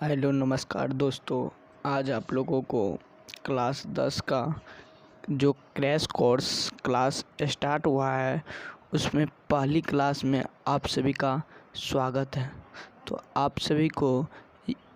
Hello नमस्कार दोस्तों। आज आप लोगों को क्लास 10 का जो क्रैश कोर्स क्लास स्टार्ट हुआ है उसमें पहली क्लास में आप सभी का स्वागत है। तो आप सभी को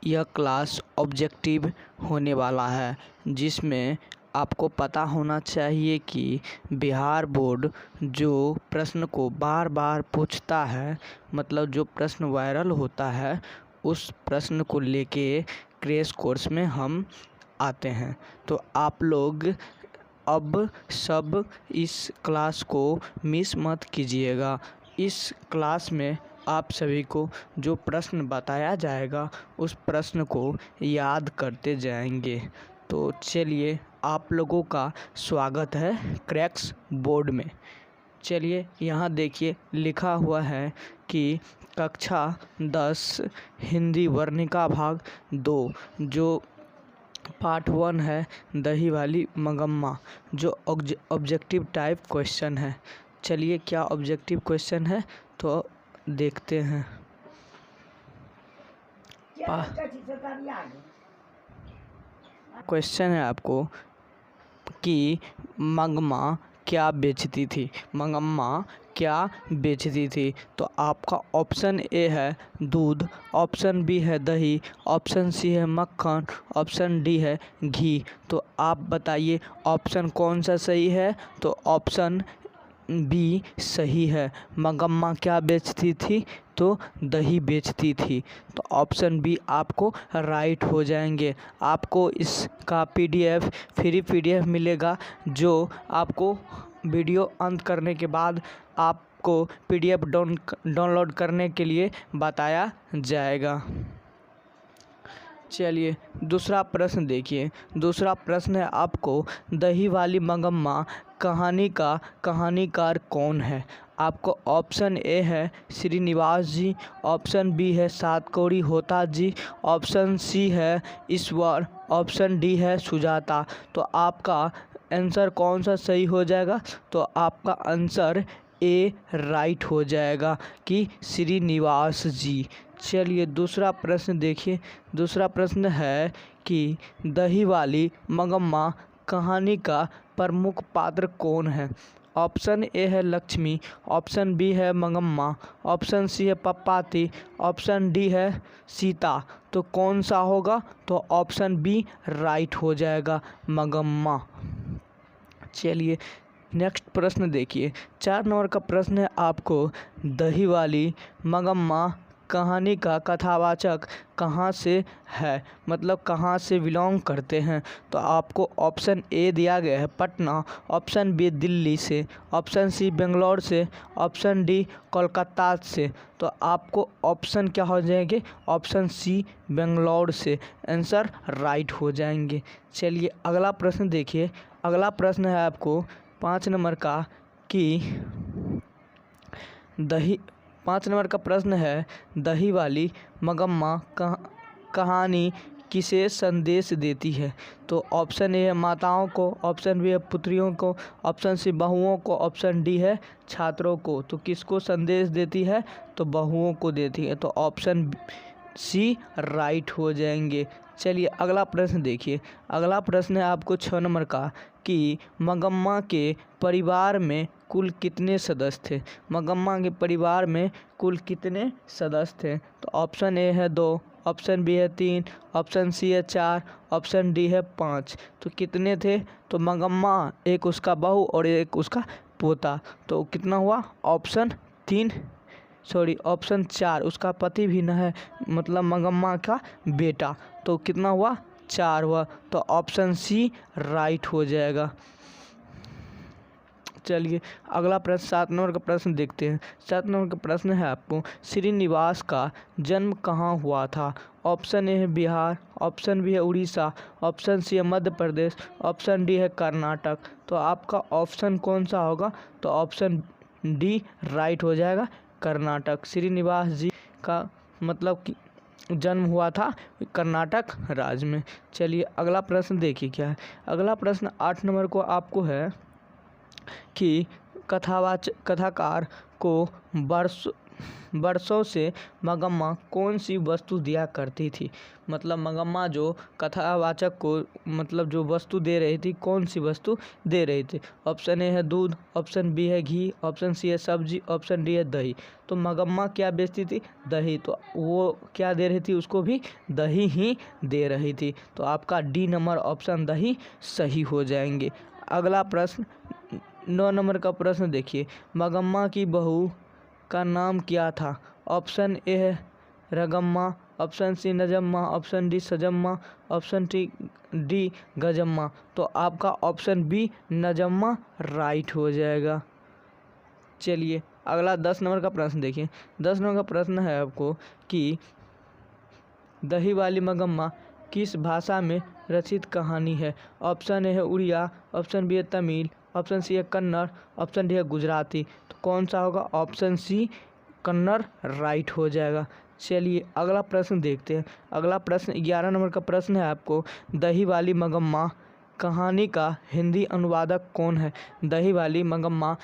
यह क्लास ऑब्जेक्टिव होने वाला है, जिसमें आपको पता होना चाहिए कि बिहार बोर्ड जो प्रश्न को बार बार पूछता है, मतलब जो प्रश्न वायरल होता है, उस प्रश्न को लेके क्रैश कोर्स में हम आते हैं। तो आप लोग अब सब इस क्लास को मिस मत कीजिएगा। इस क्लास में आप सभी को जो प्रश्न बताया जाएगा उस प्रश्न को याद करते जाएंगे। तो चलिए, आप लोगों का स्वागत है क्रैश बोर्ड में। चलिए, यहाँ देखिए लिखा हुआ है कि कक्षा 10 हिंदी वर्णिका भाग 2 जो पार्ट 1 है, दही वाली मंगम्मा, जो ऑब्जेक्टिव टाइप क्वेश्चन है। चलिए, क्या ऑब्जेक्टिव क्वेश्चन है तो देखते हैं। क्वेश्चन है आपको कि मंगम्मा क्या बेचती थी, मंगम्मा क्या बेचती थी। तो आपका ऑप्शन ए है दूध, ऑप्शन बी है दही, ऑप्शन सी है मक्खन, ऑप्शन डी है घी। तो आप बताइए ऑप्शन कौन सा सही है। तो ऑप्शन बी सही है। मंगम्मा क्या बेचती थी, तो दही बेचती थी। तो ऑप्शन बी आपको राइट हो जाएंगे। आपको इसका पीडीएफ फ्री पीडीएफ मिलेगा, जो आपको वीडियो अंत करने के बाद आपको पीडीएफ डाउनलोड करने के लिए बताया जाएगा। चलिए, दूसरा प्रश्न देखिए। दूसरा प्रश्न है आपको दही वाली मंगम्मा कहानी का कहानीकार कौन है। आपको ऑप्शन ए है श्रीनिवास जी, ऑप्शन बी है सातकौड़ी होता जी, ऑप्शन सी है ईश्वर, ऑप्शन डी है सुजाता। तो आपका आंसर कौन सा सही हो जाएगा। तो आपका आंसर ए राइट हो जाएगा कि श्रीनिवास जी। चलिए, दूसरा प्रश्न देखिए। दूसरा प्रश्न है कि दही वाली मंगम्मा कहानी का प्रमुख पात्र कौन है। ऑप्शन ए है लक्ष्मी, ऑप्शन बी है मंगम्मा, ऑप्शन सी है पप्पाती, ऑप्शन डी है सीता। तो कौन सा होगा। तो ऑप्शन बी राइट हो जाएगा, मंगम्मा। चलिए, नेक्स्ट प्रश्न देखिए। 4 नंबर का प्रश्न है आपको दही वाली मंगम्मा कहानी का कथावाचक कहाँ से है, मतलब कहाँ से बिलोंग करते हैं। तो आपको ऑप्शन ए दिया गया है पटना, ऑप्शन बी दिल्ली से, ऑप्शन सी बेंगलोर से, ऑप्शन डी कोलकाता से। तो आपको ऑप्शन क्या हो जाएंगे। ऑप्शन सी बेंगलोर से आंसर राइट हो जाएंगे। चलिए, अगला प्रश्न देखिए। अगला प्रश्न है आपको 5 नंबर का कि दही 5 नंबर का प्रश्न है दही वाली मंगम्मा कहानी किसे संदेश देती है। तो ऑप्शन ए है माताओं को, ऑप्शन बी है पुत्रियों को, ऑप्शन सी बहुओं को, ऑप्शन डी है छात्रों को। तो किसको संदेश देती है। तो बहुओं को देती है। तो ऑप्शन सी राइट हो जाएंगे। चलिए, अगला प्रश्न देखिए। अगला प्रश्न है आपको 6 नंबर का कि मंगम्मा के परिवार में कुल कितने सदस्य थे। मंगम्मा के परिवार में कुल कितने सदस्य थे। तो ऑप्शन ए है 2, ऑप्शन बी है 3, ऑप्शन सी है 4, ऑप्शन डी है 5। तो कितने थे। तो मंगम्मा, एक उसका बहू और एक उसका पोता। तो कितना हुआ। ऑप्शन 3 सॉरी ऑप्शन 4 उसका पति भी न है, मतलब मंगम्मा का बेटा। तो कितना हुआ। 4 हुआ। तो ऑप्शन सी राइट हो जाएगा। चलिए, अगला प्रश्न 7 नंबर का प्रश्न देखते हैं। 7 नंबर का प्रश्न है आपको श्रीनिवास का जन्म कहाँ हुआ था। ऑप्शन ए है बिहार, ऑप्शन बी है उड़ीसा, ऑप्शन सी है मध्य प्रदेश, ऑप्शन डी है कर्नाटक। तो आपका ऑप्शन कौन सा होगा। तो ऑप्शन डी राइट हो जाएगा, कर्नाटक। श्रीनिवास जी का मतलब कि जन्म हुआ था कर्नाटक राज्य में। चलिए, अगला प्रश्न देखिए क्या है। अगला प्रश्न 8 नंबर को आपको है कि कथाकार को वर्ष वर्षों से मगम्मा कौन सी वस्तु दिया करती थी। मतलब मगम्मा जो कथावाचक को मतलब जो वस्तु दे रही थी, कौन सी वस्तु दे रही थी। ऑप्शन ए है दूध, ऑप्शन बी है घी, ऑप्शन सी है सब्जी, ऑप्शन डी है दही। तो मगम्मा क्या बेचती थी, दही। तो वो क्या दे रही थी, उसको भी दही ही दे रही थी। तो आपका डी नंबर ऑप्शन दही सही हो जाएंगे। अगला प्रश्न 9 नंबर का प्रश्न देखिए, मगम्मा की बहू का नाम क्या था। ऑप्शन ए है रगम्मा, option C Najamma, option D सजम्मा, ऑप्शन डी गजम्मा। तो आपका ऑप्शन बी नजम्मा राइट हो जाएगा। चलिए अगला 10 नंबर का प्रश्न देखिए। 10 नंबर का प्रश्न है आपको कि दही वाली मगम्मा किस भाषा में रचित कहानी है। ऑप्शन ए है उड़िया, ऑप्शन बी है तमिल, ऑप्शन सी है कन्नड़, ऑप्शन डी है गुजराती। तो कौन सा होगा, ऑप्शन सी कन्नड़ राइट हो जाएगा। चलिए अगला प्रश्न देखते हैं। अगला प्रश्न 11 नंबर का प्रश्न है आपको, दही वाली मगम्मा कहानी का हिंदी अनुवादक कौन है। दही वाली मगम्मा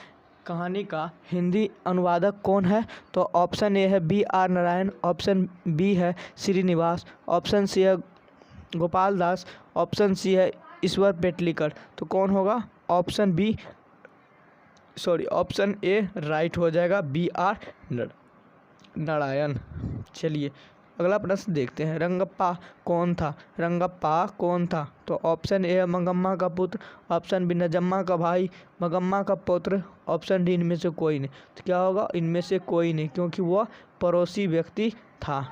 कहानी का हिंदी अनुवादक कौन है। तो ऑप्शन ए है B R Narayan, option B है श्रीनिवास, ऑप्शन सी है गोपाल दास, ऑप्शन सी है ईश्वर पेटलीकर। तो कौन होगा, option B option A right हो जाएगा, बी आर नारायण। चलिए अगला प्रश्न देखते हैं, रंगप्पा कौन था। रंगप्पा कौन था। तो ऑप्शन ए है मंगम्मा का पुत्र, ऑप्शन बी नजम्मा का भाई, मंगम्मा का पुत्र, ऑप्शन डी इनमें से कोई नहीं। तो क्या होगा, इनमें से कोई नहीं, क्योंकि वह पड़ोसी व्यक्ति था।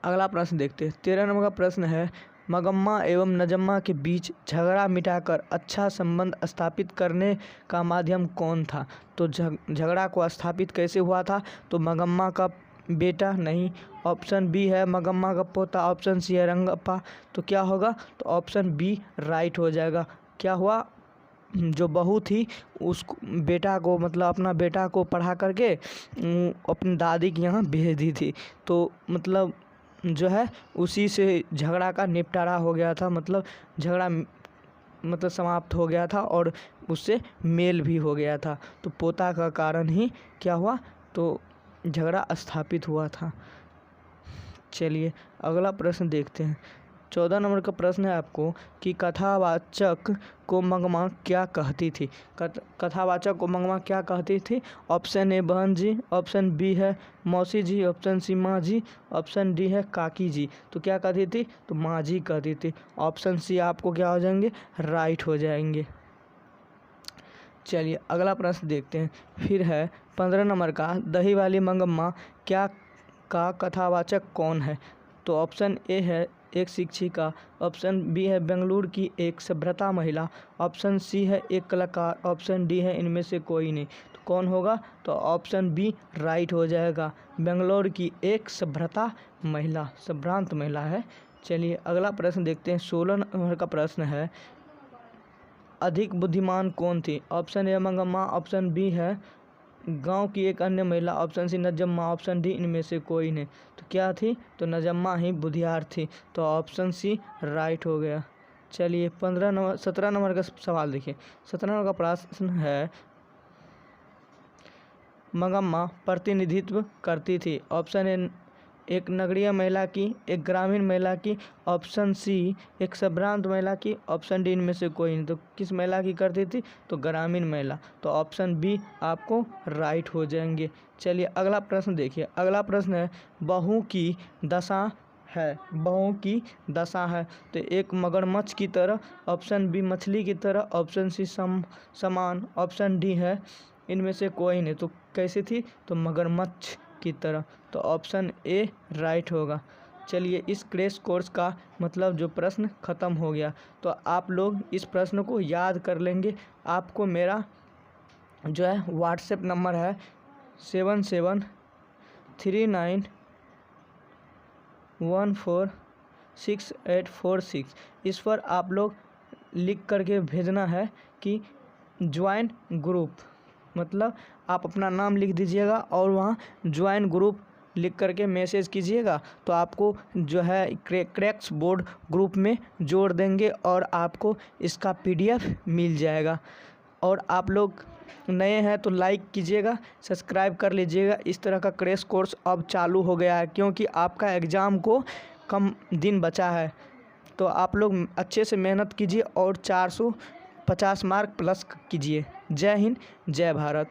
अगला प्रश्न देखते हैं। 13 नंबर का प्रश्न है, मगम्मा एवं नजम्मा के बीच झगड़ा मिटाकर अच्छा संबंध स्थापित करने का माध्यम कौन था। तो झगड़ा को स्थापित कैसे हुआ था। तो मगम्मा का बेटा नहीं, ऑप्शन बी है मगम्मा का पोता, ऑप्शन सी है रंगप्पा। तो क्या होगा, तो ऑप्शन बी राइट हो जाएगा। क्या हुआ, जो बहू थी उस बेटा को मतलब अपना बेटा को पढ़ा करके अपनी दादी के यहाँ भेज दी थी। तो मतलब जो है उसी से झगड़ा का निपटारा हो गया था। मतलब झगड़ा मतलब समाप्त हो गया था और उससे मेल भी हो गया था। तो पोता का कारण ही क्या हुआ, तो झगड़ा स्थापित हुआ था। चलिए अगला प्रश्न देखते हैं। 14 नंबर का प्रश्न है आपको कि कथावाचक को मगम्मा क्या कहती थी। कथावाचक को मगम्मा क्या कहती थी। ऑप्शन ए बहन जी, ऑप्शन बी है मौसी जी, ऑप्शन सी माँ जी, ऑप्शन डी है काकी जी। तो क्या कहती थी, तो माँ जी कहती थी। ऑप्शन सी आपको क्या हो जाएंगे, राइट हो जाएंगे। चलिए अगला प्रश्न देखते हैं। फिर है 15 नंबर का, दही वाली मगम्मा क्या का कथावाचक कौन है। तो ऑप्शन ए है एक शिक्षिका, ऑप्शन बी है बेंगलुरु की एक सभ्यता महिला, ऑप्शन सी है एक कलाकार, ऑप्शन डी है इनमें से कोई नहीं। तो कौन होगा, तो ऑप्शन बी राइट हो जाएगा, बेंगलुरु की एक सभ्यता महिला, संभ्रांत महिला है। चलिए अगला प्रश्न देखते हैं। 16 नंबर का प्रश्न है, अधिक बुद्धिमान कौन थी। Option A Mangamma, option B है गांव की एक अन्य महिला, option C Najamma, option D इनमें से कोई नहीं। तो क्या थी, तो नजम्मा ही बुद्धियार थी। तो ऑप्शन सी राइट हो गया। चलिए 17 नंबर का सवाल देखिए। 17 नंबर का प्रश्न है, मगम्मा प्रतिनिधित्व करती थी। ऑप्शन ए एक नगरीय महिला की, एक ग्रामीण महिला की, ऑप्शन सी एक संभ्रांत महिला की, ऑप्शन डी इनमें से कोई नहीं। तो किस महिला की करती थी, तो ग्रामीण महिला। तो ऑप्शन बी आपको राइट हो जाएंगे। चलिए अगला प्रश्न देखिए। अगला प्रश्न है, बहू की दशा है। बहू की दशा है तो एक मगरमच्छ की तरह, ऑप्शन बी मछली की तरह, ऑप्शन सी समान, ऑप्शन डी है इनमें से कोई नहीं। तो कैसी थी, तो मगरमच्छ की तरह। तो ऑप्शन ए राइट होगा। चलिए इस क्रैश कोर्स का मतलब जो प्रश्न ख़त्म हो गया। तो आप लोग इस प्रश्न को याद कर लेंगे। आपको मेरा जो है व्हाट्सएप नंबर है 7739146846। इस पर आप लोग लिख करके भेजना है कि ज्वाइन ग्रुप, मतलब आप अपना नाम लिख दीजिएगा और वहाँ ज्वाइन ग्रुप लिख करके मैसेज कीजिएगा। तो आपको जो है क्रैक्स बोर्ड ग्रुप में जोड़ देंगे और आपको इसका PDF मिल जाएगा। और आप लोग नए हैं तो लाइक कीजिएगा, सब्सक्राइब कर लीजिएगा। इस तरह का क्रैश कोर्स अब चालू हो गया है क्योंकि आपका एग्ज़ाम को कम दिन बचा है। तो आप लोग अच्छे से मेहनत कीजिए और 450 मार्क प्लस कीजिए। जय हिंद, जय भारत।